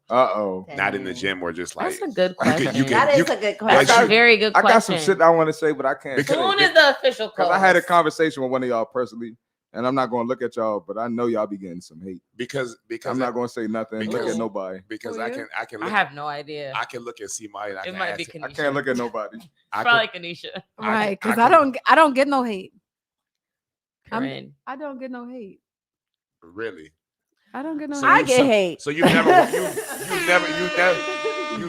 S1: Uh-oh.
S5: not in the gym or just like
S2: That's a good
S5: you
S2: question.
S5: can-
S3: That is
S5: you-
S3: a good
S2: That's
S3: question.
S1: got-
S2: a very good
S1: I
S2: question.
S1: got some shit I want to say, but I can't.
S5: Because-
S2: Soon as the official
S1: Because I had a
S2: calls.
S1: conversation with one of y'all personally, and I'm not going to look at y'all, but I know y'all be getting some hate.
S5: because
S1: I'm not going to say nothing. Look
S5: because-
S1: at nobody.
S5: because
S4: Who
S5: I
S4: you?
S5: can
S2: I
S5: look
S2: have no idea.
S5: I can look at CMarty and I
S2: It
S5: can
S2: might
S5: ask,
S2: be Kanisha.
S1: I can't look at nobody.
S5: I
S2: Probably
S5: can,
S2: Kanisha.
S4: Right, because
S5: I can-
S4: I don't get no hate.
S2: Corinne.
S4: I don't get no hate.
S5: really.
S4: I don't get no
S5: So
S3: I
S4: hate.
S5: you-
S3: get hate.
S5: So you've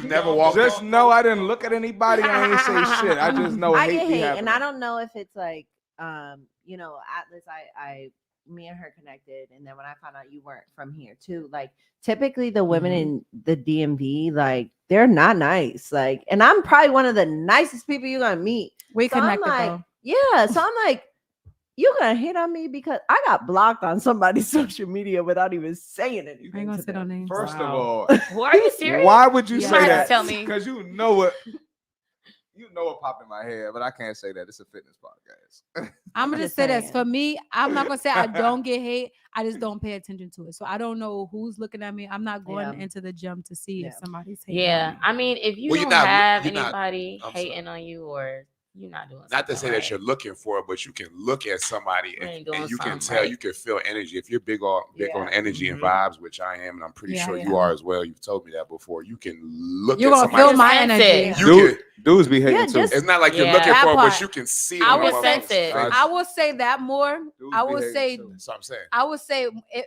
S5: never walked
S1: Just know I didn't look at anybody. I ain't say shit. I just know
S3: I
S1: hate
S3: get
S1: be
S3: hate,
S1: happening.
S3: and I don't know if it's like, Atlas. Me and her connected, and then when I found out you weren't from here too, like typically the women in the DMV, like they're not nice. Like, and I'm probably one of the nicest people you're gonna meet.
S4: We
S3: So I'm
S4: connected
S3: like,
S4: though.
S3: yeah. So I'm like, you're gonna hate on me because I got blocked on somebody's social media without even saying anything.
S4: I ain't gonna
S3: to
S4: say no
S3: them.
S4: names.
S1: First
S2: Wow.
S1: of
S2: Who are you
S1: all,
S2: serious?
S1: why would you
S4: You
S1: say
S4: might have
S1: that?
S2: to tell me.
S1: Because you know what popped in my head, but I can't say that. It's a fitness podcast.
S4: I'm gonna
S3: Just
S4: just say this
S3: saying.
S4: for me. I'm not gonna say I don't get hate. I just don't pay attention to it. So I don't know who's looking at me. I'm not going
S3: Yeah.
S4: into the gym to see if
S3: Yeah.
S4: somebody's hating.
S2: Yeah,
S4: on me.
S2: I mean, if you
S5: Well, you're
S2: don't
S5: not-
S2: have
S5: you're not-
S2: anybody
S5: I'm sorry.
S2: hating on you, or you're not doing
S5: Not to
S2: something
S5: say
S2: right.
S5: that you're looking for it, but you can look at somebody
S2: You
S5: and,
S2: ain't doing
S5: and you can
S2: something
S5: tell,
S2: right.
S5: you can feel energy. If you're big on
S3: Yeah.
S5: energy and
S2: Mhm.
S5: vibes, which I am, and I'm pretty
S4: Yeah,
S5: sure
S4: I
S5: you
S4: am.
S5: are as well. You've told me that before. You can look
S4: You're
S5: at
S4: gonna
S5: somebody.
S4: feel my
S2: Sense
S4: energy.
S2: it.
S1: Dude, dudes be hating
S3: Yeah,
S1: too.
S3: just-
S5: It's not like you're
S2: Yeah.
S5: looking
S4: That
S5: for it, but
S4: part.
S5: you can see.
S4: I
S5: on a
S4: would
S5: motherfucker's
S2: sense it.
S5: face.
S4: I will say that more.
S1: Dudes
S4: I
S1: be
S4: will
S1: hating
S4: say
S1: too.
S5: That's what I'm saying.
S4: I would say it,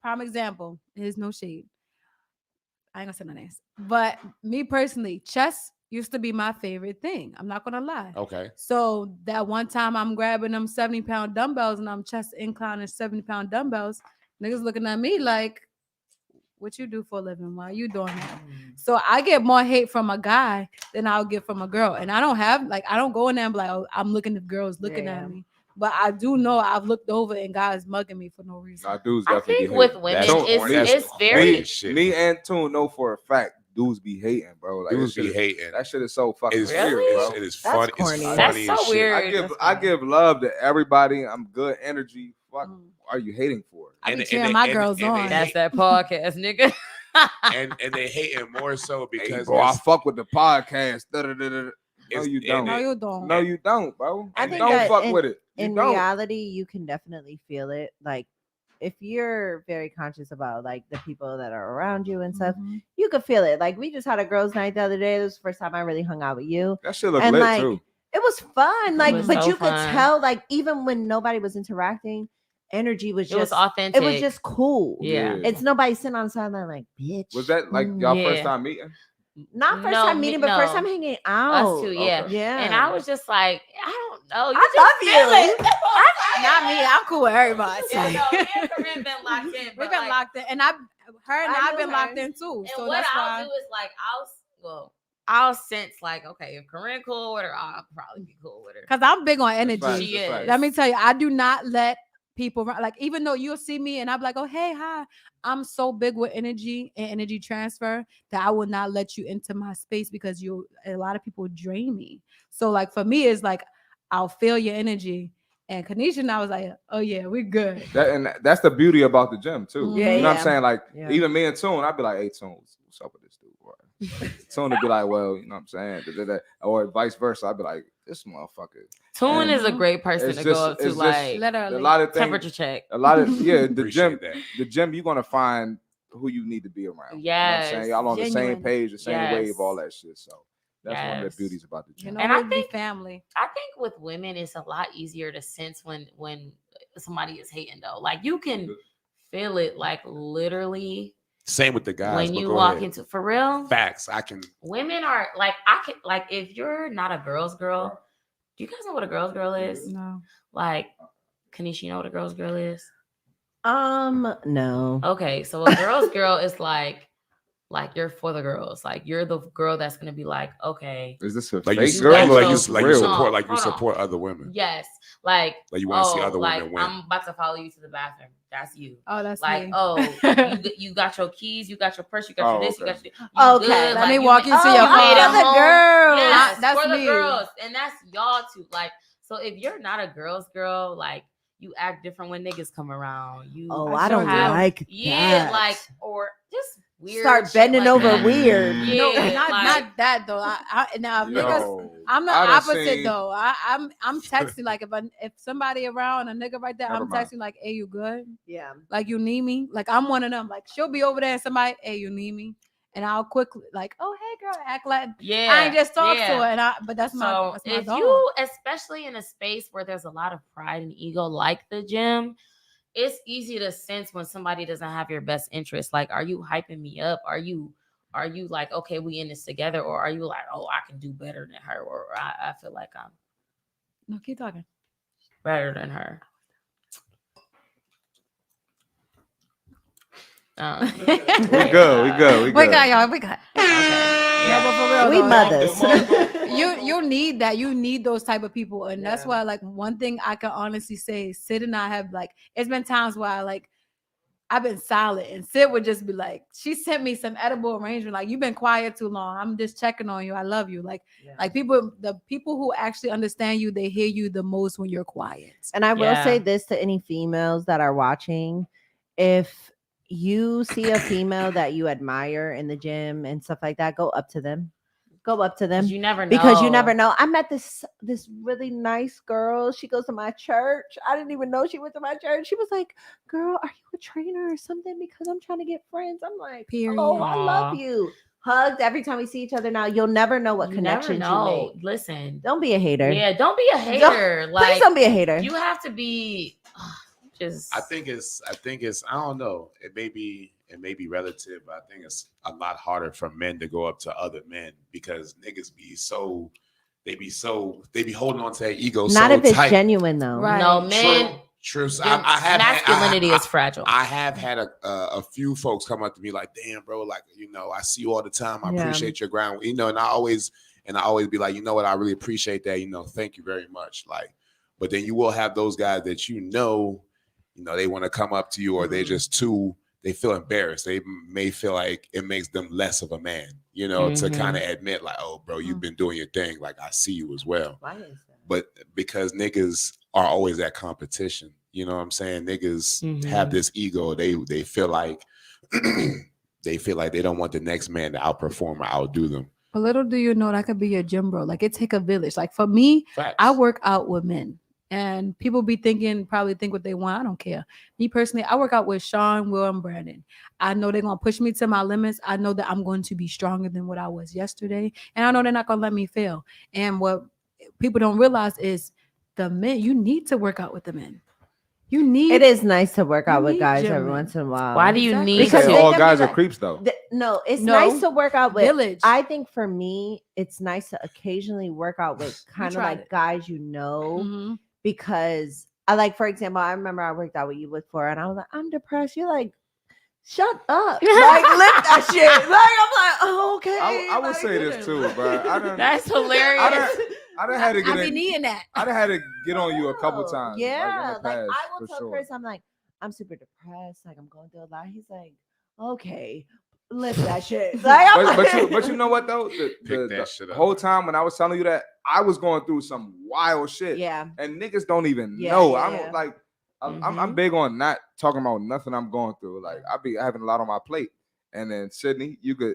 S4: prime example. There's no shade. I ain't gonna say no names. But me personally, chess used to be my favorite thing. I'm not gonna lie.
S5: Okay.
S4: So that one time I'm grabbing them 70-pound dumbbells and I'm chest inclining 70-pound dumbbells, niggas looking at me like, what you do for a living? Why you doing that? So I get more hate from a guy than I'll get from a girl. And I don't go in there and be like, oh, I'm looking at girls looking
S3: Yeah.
S4: at me. But I do know I've looked over and guys mugging me for no reason.
S1: Nah, dudes
S2: I
S1: definitely
S2: think
S1: be
S2: with
S1: hating.
S2: women,
S5: That's
S2: it's
S5: corny. That's
S2: it's
S5: corny
S2: very
S5: as shit.
S1: Me and Toon know for a fact dudes be hating, bro. Like
S5: Dudes
S1: that
S5: be
S1: shit is-
S5: hating.
S1: That shit is so fucking
S5: It is,
S2: Really?
S1: weird, bro.
S5: it is
S3: That's
S5: funny.
S3: corny.
S5: It's
S2: That's
S5: funny
S2: so
S5: as shit.
S2: weird.
S1: I give love to everybody. I'm good energy. Fuck,
S4: Mm.
S1: are you hating for?
S4: I be
S5: And-
S4: cheering
S5: and
S4: my
S5: they-
S4: girls
S5: and they
S4: on.
S5: hate-
S2: that's that podcast, nigga.
S5: and they hating more so
S1: Hey,
S5: because
S1: bro, I
S5: it's-
S1: fuck with the podcast. Da-da-da-da-da. No,
S5: it's-
S1: you
S5: and
S1: don't.
S4: No,
S5: it-
S4: you don't.
S1: No, you don't, bro.
S3: I
S1: You
S3: think
S1: don't
S3: that
S1: fuck with it. You
S3: In
S1: don't.
S3: reality, you can definitely feel it. Like if you're very conscious about like the people that are around you and stuff,
S4: Mhm.
S3: you could feel it. Like we just had a girls' night the other day. It was the first time I really hung out with you.
S1: That shit look
S3: And
S1: lit
S3: like
S1: too.
S3: it was fun. Like,
S2: was
S3: but
S2: so
S3: you could
S2: fun.
S3: tell, like, even when nobody was interacting, energy was
S2: It was
S3: just
S2: authentic.
S3: it was just cool.
S2: Yeah.
S3: It's nobody sitting on the sideline like, bitch.
S1: Was that like
S3: mm.
S1: y'all
S2: Yeah.
S1: first time meeting?
S3: Not first
S2: No,
S3: time meeting, but first
S2: no.
S3: time hanging out.
S2: Us too, yeah.
S1: Okay.
S3: Yeah.
S2: And I was just like, I don't know. You
S3: I
S2: just
S3: love
S2: feel
S3: you.
S2: it. That's what I'm
S4: Not
S2: saying.
S4: me. I'm cool with everybody.
S2: Yeah, no, me and Corinne been locked in.
S4: We've
S2: but,
S4: been
S2: like,
S4: locked in, and her and
S3: I
S4: I've
S3: knew
S4: been
S3: her.
S4: locked in too.
S2: And
S4: So
S2: what
S4: that's
S2: I'll
S4: why.
S2: do is like I'll sense like, okay, if Corinne cool with her, I'll probably be cool with her.
S4: Because I'm big on
S1: That's
S4: energy.
S1: facts,
S2: She
S1: that's facts.
S2: is.
S4: Let me tell you, I do not let people like, even though you'll see me and I'm like, oh, hey, hi. I'm so big with energy and energy transfer that I will not let you into my space because a lot of people drain me. So like for me, it's like I'll feel your energy. And Kanisha and I was like, oh yeah, we're good.
S1: That's the beauty about the gym too.
S4: Yeah,
S1: You know what
S3: yeah.
S1: I'm saying? Like
S3: Yeah.
S1: even me and Tune, I'd be like, hey Tune, what's up with this dude? Right? Tune would be like, well, you know what I'm saying? Or vice versa. I'd be like, this motherfucker.
S2: Tune is a
S4: Mhm.
S2: great person
S1: It's
S2: to
S1: just-
S2: go up to,
S1: it's just-
S2: like
S4: Literally.
S1: A lot of things,
S2: temperature check.
S1: a lot of the
S5: Appreciate
S1: gym,
S5: that.
S1: the gym, you're gonna find who you need to be around. You know what I'm
S2: Yes.
S1: saying? Y'all on the
S4: Genuine.
S1: same page, the same
S2: Yes.
S1: wave, all that shit. So that's one of
S2: Yes.
S1: the beauties about the
S4: You
S1: gym.
S4: know,
S2: And I
S4: we be
S2: think-
S4: family.
S2: I think with women, it's a lot easier to sense when somebody is hating though. Like you can feel it, like literally
S5: Same with the guys.
S2: when
S5: but
S2: you
S5: go
S2: walk
S5: ahead.
S2: into, for real.
S5: Facts. I can.
S2: Women are like, I can, like, if you're not a girl's girl, do you guys know what a girl's girl is?
S4: No.
S2: Like, Kanisha, you know what a girl's girl is?
S3: No.
S2: Okay, so a girl's girl is like you're for the girls. Like you're the girl that's gonna be like, okay,
S1: Is this a
S5: Like you,
S1: fake
S2: girl
S5: like,
S2: or
S5: like you,
S2: for
S5: like you
S1: real?
S5: support, like you
S2: Hold on.
S5: support other women.
S2: yes, like
S5: Like you want to see other
S2: like
S5: women win.
S2: I'm about to follow you to the bathroom. That's you.
S4: Oh, that's
S2: Like,
S4: me.
S2: you got your keys, you got your purse, you got your
S1: Oh,
S2: this, you
S1: okay.
S2: got your
S3: Okay,
S2: good,
S4: let me
S2: you
S4: walk
S2: made-
S4: you to
S3: Oh,
S4: your
S2: you made
S4: car.
S2: it
S3: I'm the
S2: home.
S3: girl.
S2: Yes,
S4: That's
S2: for the
S4: me.
S2: girls, and that's y'all too. Like, so if you're not a girl's girl, like you act different when niggas come around. You,
S3: Oh,
S4: I
S3: I don't
S4: sure do.
S3: like
S2: yeah,
S3: that.
S2: like or just weird.
S3: Start
S2: shit
S3: bending
S2: like
S3: over
S2: that.
S3: weird.
S2: Yeah,
S4: No,
S2: like,
S4: not that though. Now niggas,
S1: Yo,
S4: I'm the
S1: I done
S4: opposite
S1: seen-
S4: though. I'm texting like if somebody around a nigga right there,
S1: Never
S4: I'm
S1: mind.
S4: texting like, hey, you good?
S3: Yeah.
S4: Like you need me? Like I'm one of them. Like she'll be over there and somebody, hey, you need me? And I'll quickly like, oh hey girl, act like
S2: yeah,
S4: I ain't just talk
S2: yeah.
S4: to her. But that's
S2: So
S4: my
S2: if
S4: dog.
S2: you, especially in a space where there's a lot of pride and ego, like the gym, it's easy to sense when somebody doesn't have your best interest. Like, are you hyping me up? Are you like, okay, we in this together, or are you like, oh, I can do better than her, or I feel like I'm
S4: No, keep talking.
S2: better than her.
S1: We good.
S4: We got y'all. We got.
S2: Okay.
S4: No, but for real,
S3: We
S4: though,
S3: mothers.
S4: you need that. You need those type of people, and that's
S3: Yeah.
S4: why, like, one thing I can honestly say, Sid and I have like, it's been times where I've been silent, and Sid would just be like, she sent me some edible arrangement, like, you've been quiet too long. I'm just checking on you. I love you. Like the people who actually understand you, they hear you the most when you're quiet.
S3: And I will
S2: Yeah.
S3: say this to any females that are watching: if you see a female that you admire in the gym and stuff like that, go up to them. Go up to them.
S2: You never know.
S3: Because you never know. I met this really nice girl. She goes to my church. I didn't even know she went to my church. She was like, girl, are you a trainer or something? Because I'm trying to get friends. I'm like,
S4: Period.
S3: oh, I love
S2: Aw.
S3: you. Hugged every time we see each other now. You'll never know what
S2: You
S3: connections
S2: never know.
S3: you make.
S2: Listen.
S3: Don't be a hater.
S2: Yeah, don't be a hater.
S3: Please
S2: Like,
S3: don't be a hater.
S2: you have to be just.
S5: I think it's. I don't know. It may be relative. But I think it's a lot harder for men to go up to other men because niggas be so. They be holding on to their ego
S3: Not
S5: so
S3: if it's
S5: tight.
S3: genuine though.
S4: Right.
S2: No, men.
S5: True. So
S2: your
S5: I have
S2: masculinity is fragile.
S5: I have had a few folks come up to me like, "Damn, bro, like I see you all the time. I
S3: Yeah.
S5: appreciate your ground." And I always be like, you know what, I really appreciate that. Thank you very much. Like, but then you will have those guys that they want to come up to you, or they just they feel embarrassed. They may feel like it makes them less of a man, to
S2: Mhm.
S5: kind of admit like, oh, bro, you've been doing your thing. Like, I see you as well.
S3: Why is that?
S5: But because niggas are always at competition, you know what I'm saying? Niggas
S2: Mhm.
S5: have this ego. They feel like they don't want the next man to outperform or outdo them.
S4: But little do you know that could be your gym bro. Like it take a village. Like for me,
S5: Facts.
S4: I work out with men. And people probably think what they want. I don't care. Me personally, I work out with Sean, Will, and Brandon. I know they're going to push me to my limits. I know that I'm going to be stronger than what I was yesterday. And I know they're not going to let me fail. And what people don't realize is the men, you need to work out with the men. You need.
S3: It is nice to work out with
S4: need
S3: guys
S4: gym
S3: every
S4: men.
S3: once in a while.
S2: Why do you
S4: Exactly.
S2: need
S3: Because
S1: Because
S3: they
S1: all
S3: can be
S1: guys are
S3: like-
S1: creeps though.
S3: No, it's
S4: No.
S3: nice to work out with.
S4: Village.
S3: I think for me, it's nice to occasionally work out with kind of
S4: tried
S3: like
S4: it.
S3: guys you know,
S4: Mhm.
S3: because I like, for example, I remember I worked out with you before, and I was like, I'm depressed. You're like, shut up, like lift that shit. Like I'm like, oh, okay.
S1: I would
S3: like,
S1: say this too, bro.
S2: That's hilarious.
S1: I done had to
S4: I
S1: get
S4: be
S1: in.
S4: needing that.
S1: I done had to get on you a couple
S3: No,
S1: times.
S3: Yeah,
S1: like, in the past,
S3: I will
S1: for
S3: tell
S1: sure.
S3: Chris, I'm like, I'm super depressed. Like I'm going through a lot. He's like, okay, lift that shit. Like, I'm
S1: But you know what though? The
S5: shit up.
S1: whole time when I was telling you that, I was going through some wild shit.
S3: yeah.
S1: And niggas don't even
S3: Yeah,
S1: know.
S3: yeah,
S1: I don't
S3: yeah.
S1: like. I'm
S2: Mhm.
S1: big on not talking about nothing I'm going through. Like I be having a lot on my plate. And then Sydney, you could,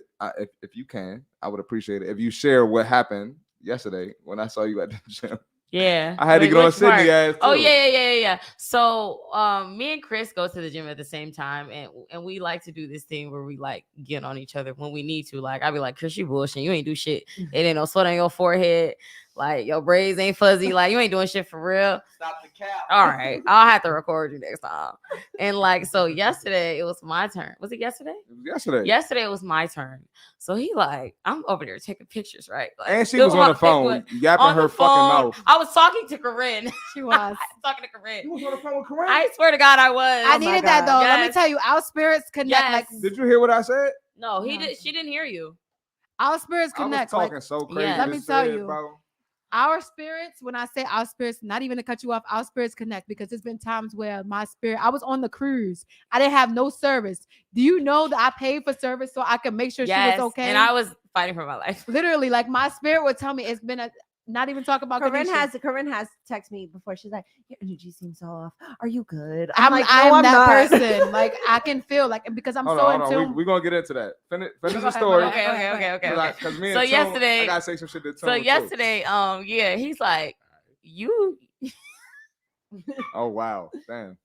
S1: if you can, I would appreciate it if you share what happened yesterday when I saw you at the gym.
S2: Yeah.
S1: I had to
S2: Wait,
S1: get on
S2: which
S1: Sydney
S2: part?
S1: ass too.
S2: Oh yeah. So me and Chris go to the gym at the same time, and we like to do this thing where we like get on each other when we need to. Like I'll be like, Chris, you bullshit. You ain't do shit. It ain't no sweat on your forehead. Like your braids ain't fuzzy. Like you ain't doing shit for real.
S6: Stop the cap.
S2: All right, I'll have to record you next time. And like so, yesterday it was my turn. Was it yesterday?
S1: It was yesterday.
S2: Yesterday it was my turn. So he like, I'm over there taking pictures, right? Like,
S1: And she
S2: doing
S1: was on
S2: my
S1: the phone,
S2: pic-
S1: yapping
S2: on
S1: her
S2: the
S1: fucking
S2: phone.
S1: mouth.
S2: I was talking to Corinne.
S4: She was.
S2: Talking to Corinne.
S1: You was on the phone with Corinne?
S2: I swear to God, I was.
S4: I
S3: my
S4: needed that
S3: God.
S4: though. Let me
S2: Yes.
S4: tell you, our spirits connect.
S2: Yes.
S4: Like
S1: Did you hear what I said?
S2: No,
S4: No.
S2: She didn't hear you.
S4: our spirits
S1: I was
S4: connect.
S1: talking
S4: Like,
S1: so crazy.
S2: Yeah.
S4: Let
S1: to
S4: me tell
S1: Sid,
S4: you.
S1: bro.
S4: our spirits, when I say our spirits, not even to cut you off, our spirits connect, because there's been times where my spirit, I was on the cruise. I didn't have no service. Do you know that I paid for service so I could make sure she was okay?
S2: And I was fighting for my life.
S4: Literally, like my spirit would tell me it's been not even talk about
S3: Corinne
S4: Kanisha.
S3: has texted me before. She's like, your energy seems off. Are you good?
S4: I'm
S3: like,
S4: I'm
S3: no, I'm
S4: that
S3: not.
S4: person. Like I can feel like, because I'm
S1: Hold
S4: so
S1: on,
S4: in
S1: hold on.
S4: tune.
S1: We're gonna get into that. Finish
S4: Go
S1: the
S4: ahead,
S1: story.
S4: go ahead.
S2: Okay.
S1: Because me
S2: So
S1: and Tune,
S2: yesterday-
S1: I gotta say some shit to Tune.
S2: So
S1: too.
S2: yesterday, yeah, he's like, you.
S1: Oh wow, damn.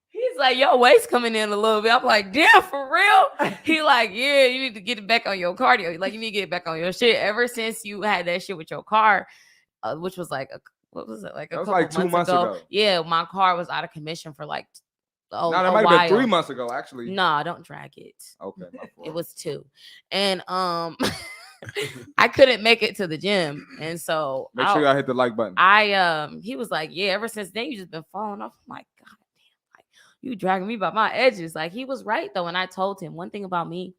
S2: He's like, your waist coming in a little bit. I'm like, damn, for real? He like, yeah, you need to get it back on your cardio. Like, you need to get back on your shit. Ever since you had that shit with your car, which was like, what was it? Like a
S1: That was
S2: couple
S1: like 2 months ago.
S2: Yeah, my car was out of commission for like
S1: No,
S2: a
S1: that might
S2: while.
S1: have been 3 months ago, actually.
S2: Nah, don't drag it.
S1: Okay, my fault.
S2: It was 2. And I couldn't make it to the gym. And so
S1: Make sure y'all hit the like button.
S2: he was like, yeah, ever since then you just been falling off. I'm like, God damn, like you dragging me by my edges. Like he was right though. And I told him one thing about me,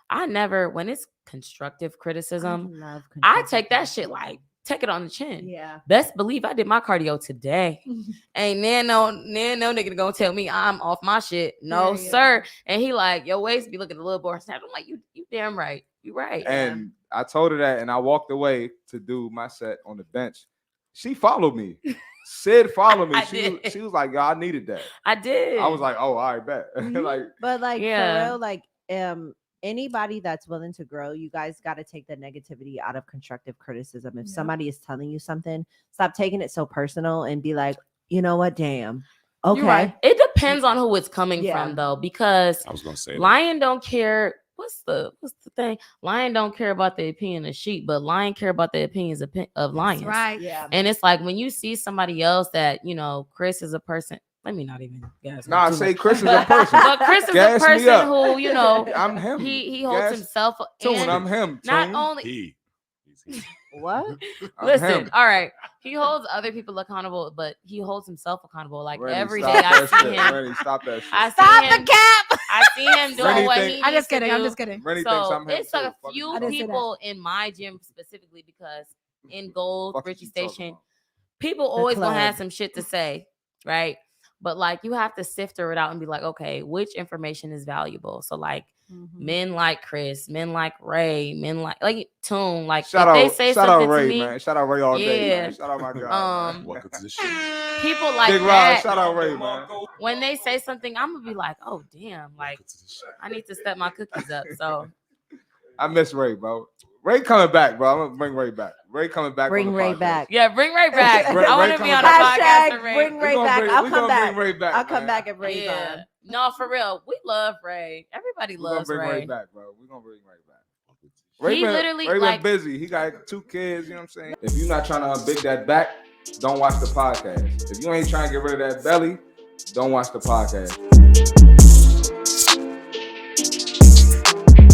S2: I never, when it's constructive criticism, I take that shit like take it on the chin.
S3: Yeah.
S2: Best believe I did my cardio today. Ain't then no nigga gonna tell me I'm off my shit. No,
S4: Period.
S2: sir. And he like, your waist be looking a little more snapped. I'm like, you damn right. You right.
S1: And I told her that, and I walked away to do my set on the bench. She followed me. Sid followed me.
S2: I
S1: She was like, "Yo, I needed that."
S2: I did.
S1: I was like, "Oh, all right, bet." Like,
S3: But like
S2: Yeah.
S3: for real, like anybody that's willing to grow, you guys got to take the negativity out of constructive criticism. If
S4: Yeah.
S3: somebody is telling you something, stop taking it so personal and be like, you know what, damn. Okay.
S2: You're right. It depends on who it's coming
S3: Yeah.
S2: from though, because
S5: I was gonna say that.
S2: lion don't care. What's the thing? Lion don't care about the opinion of sheep, but lion care about the opinions of lions.
S4: That's right.
S3: Yeah.
S2: And it's like when you see somebody else that, Chris is a person. Let me not even guys.
S1: nah, say Chris is a person.
S2: But Chris is
S1: Gas
S2: a
S1: me
S2: person
S1: up.
S2: who,
S1: I'm him.
S2: he holds
S1: Gas-
S2: himself.
S1: Tune,
S2: and
S1: I'm him.
S2: not
S1: Tune.
S2: only
S5: He.
S3: What?
S1: I'm
S2: listen,
S1: him.
S2: all right. He holds other people accountable, but he holds himself accountable. Like
S1: Rennie,
S2: every
S1: stop
S2: day I
S1: that
S2: see
S1: shit.
S2: him.
S1: Rennie, stop that shit.
S2: I see
S4: Stop
S2: him.
S4: the cap.
S2: I see him doing
S1: Rennie
S2: what
S1: think-
S2: he
S4: I'm
S2: needs
S4: just kidding.
S2: to
S4: I'm
S2: do.
S4: just kidding.
S1: Rennie thinks
S2: So
S1: I'm him
S2: it's
S1: too.
S2: a
S1: Fuck
S2: few
S1: you.
S4: I didn't say that.
S2: people in my gym specifically because in Gold,
S1: Fuck
S2: Richie
S1: you talking
S2: Station,
S1: about?
S2: people always gonna have
S3: club.
S2: some shit to say, right? But like you have to sift through it out and be like, okay, which information is valuable? So like
S4: Mm-hmm.
S2: men like Chris, men like Ray, men like Tune, like
S1: Shout
S2: if they
S1: out,
S2: say
S1: shout
S2: something
S1: out Ray,
S2: to me,
S1: man. Shout out Ray all day,
S2: Yeah.
S1: man. Shout out my guy. man.
S5: Welcome to the show.
S2: people like
S1: Big Rod,
S2: that,
S1: shout out Ray, man.
S2: when they say something, I'm gonna be like, oh damn, like
S5: Welcome to the show.
S2: I need to step my cookies up. So
S1: I miss Ray, bro. Ray coming back, bro. I'm gonna bring Ray back. Ray coming back.
S3: Bring
S1: on the
S3: Ray
S1: podcast.
S3: back.
S2: Yeah, bring Ray back.
S1: Ray
S2: I want to
S1: coming
S2: be on the
S1: back.
S2: podcast with
S3: Hashtag
S2: Ray.
S3: bring Ray back. I'll come back.
S1: Bring Ray back.
S3: I'll come
S1: man.
S3: back if Ray's
S2: Yeah.
S3: on.
S2: No, for real. We love Ray. Everybody
S1: We're gonna
S2: loves
S1: bring Ray
S2: Ray.
S1: back, bro. We're gonna bring Ray back.
S2: He literally,
S1: Ray
S2: like-
S1: been busy. He got 2 kids. You know what I'm saying? If you're not trying to unbig that back, don't watch the podcast. If you ain't trying to get rid of that belly, don't watch the podcast.